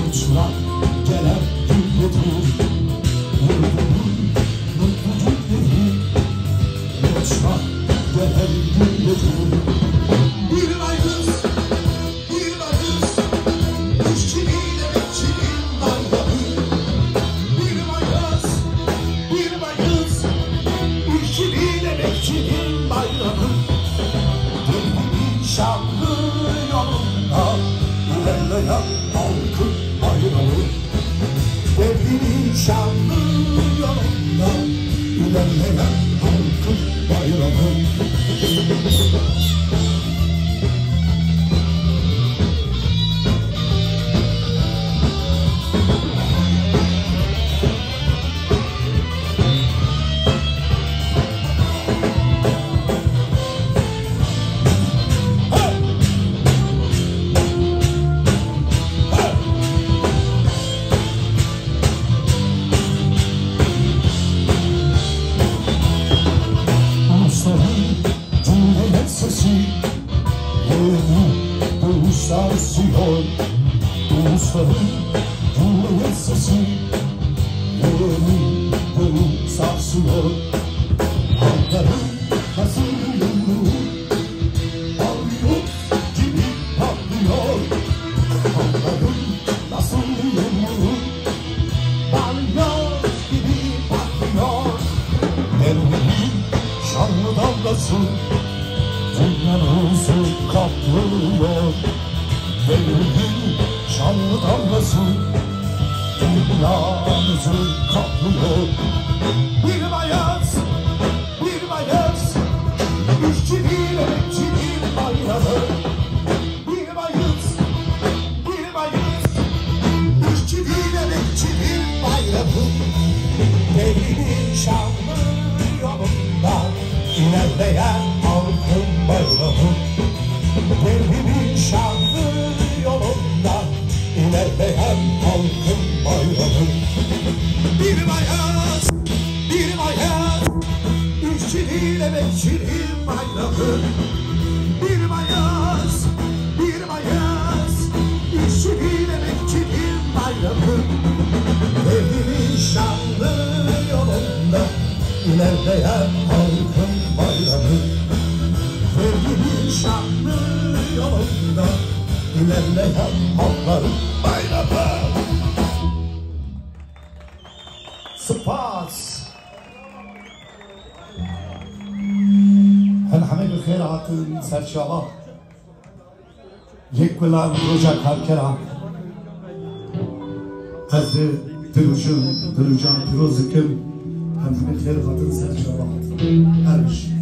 Uçlar gelen gülledir Yurdumun mutlulukları Uçlar gelen gülledir Bir baygız, bir baygız İşçinin, emekçinin bayramı Bir baygız, bir baygız İşçinin, emekçinin bayramı Devrimin şanlı yolunda İlerleyen halkın bayramı Devrimin şanlı yolunda İlerleyen halkın bayramı Sarsıyor Ulusların Cumhuriyet sesi Yerini boyu sarsıyor Halkların nasıl yumruğu Patlıyor gibi patlıyor Halkların nasıl yumruğu Patlıyor gibi patlıyor Devrimin şanlı dalgası Dünyanızı kaplıyor Devrimin şanlı dalgası Dünyanızı kaplıyor Bir bayaz, bir bayaz İşçinin, emekçinin bayramı Bir bayız, bir bayız İşçinin, emekçinin bayramı Devrimin şanlı yolunda İlerleyen halkın bayramı Devrimin şanlı yolunda İlerleyen halkın bayramı Bir bayaz, bir bayaz İşçinin, emekçinin bayramı Bir bayaz, bir bayaz İşçinin, emekçinin bayramı Devrimin şanlı yolunda İlerleyen halkın bayramı Devrimin şanlı yolunda İlerleyen halkların bayramı Spas Elhamdülillah khairatın serşava Yekvelan roja karkeran Hazır Dirucan Pirozik'im Elhamdülillah khairatın serşava Ermiş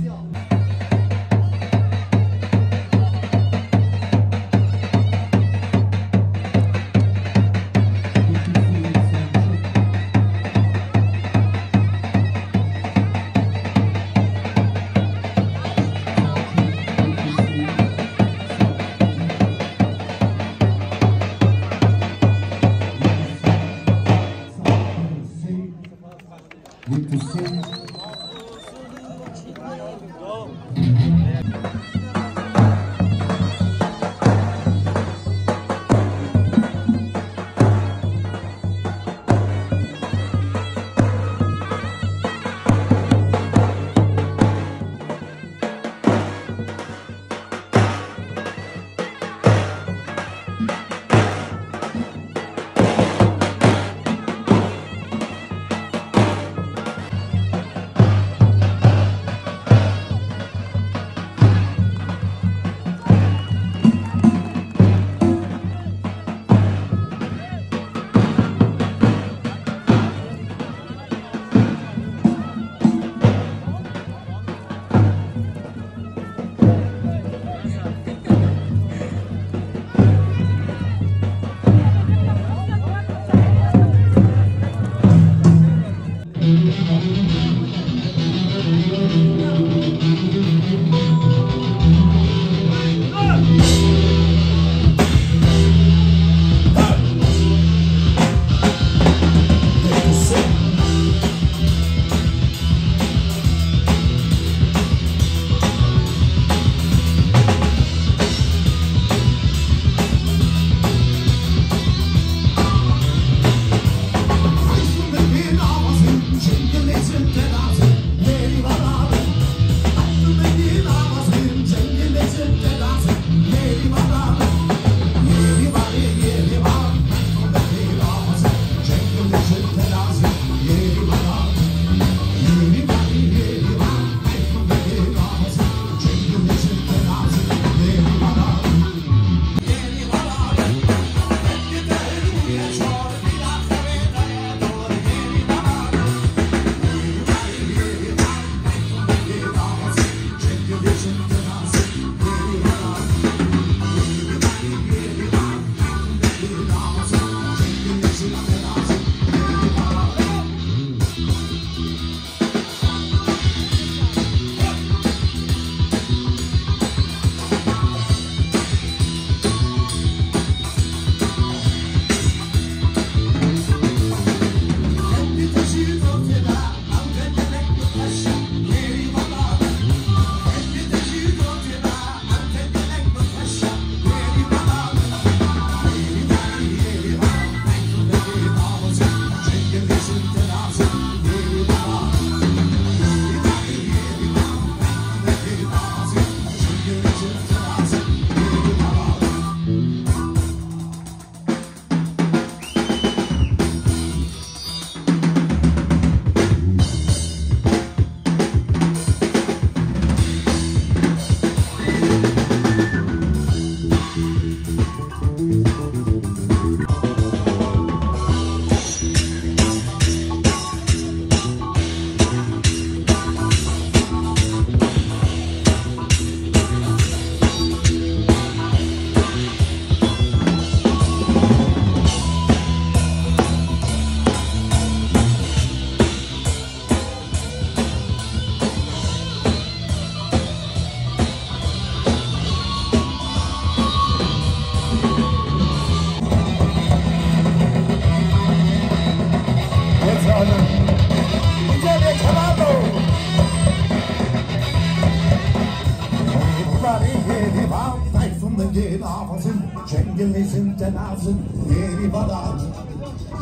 nafazın, Cengiz'in tenazın, yeri badat.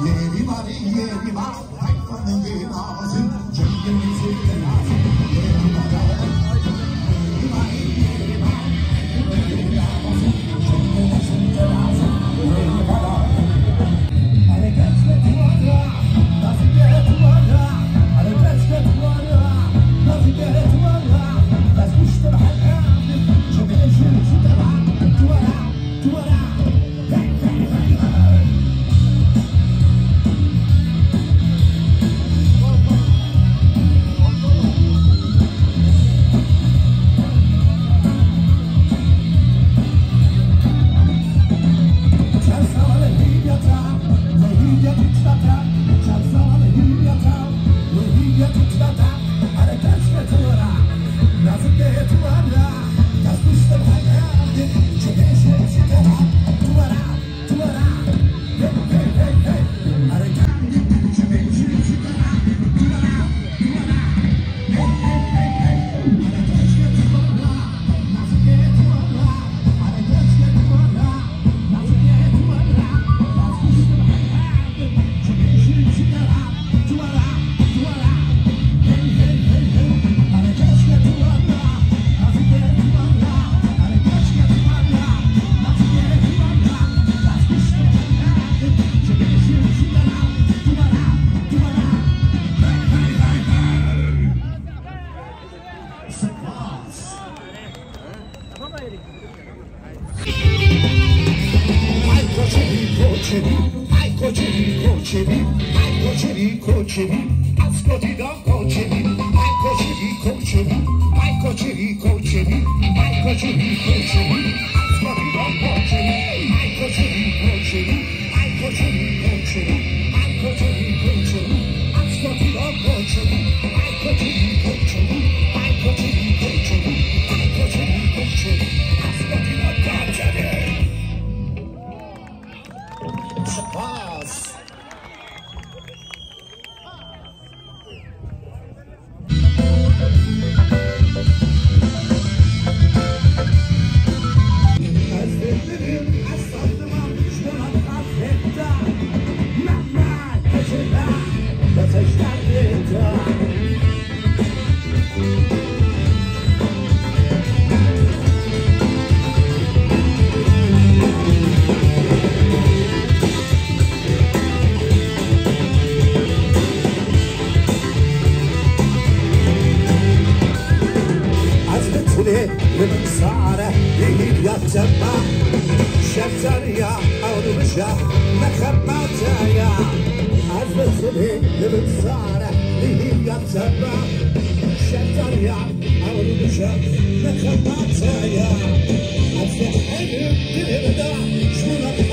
Yeri var, yeri var, hayvanın bir nafazın, Cengiz'in tenazın, yeri badat. Yeri var, yeri var, bir nafazın, Cengiz'in tenazın, yeri badat. Hareketli duvara, nasıl gel duvara, hareketli duvara, nasıl gel duvara, yazmıştır hayatım, çökeleşir şu devam, duvara, duvara, hey hey hey hey. Şuna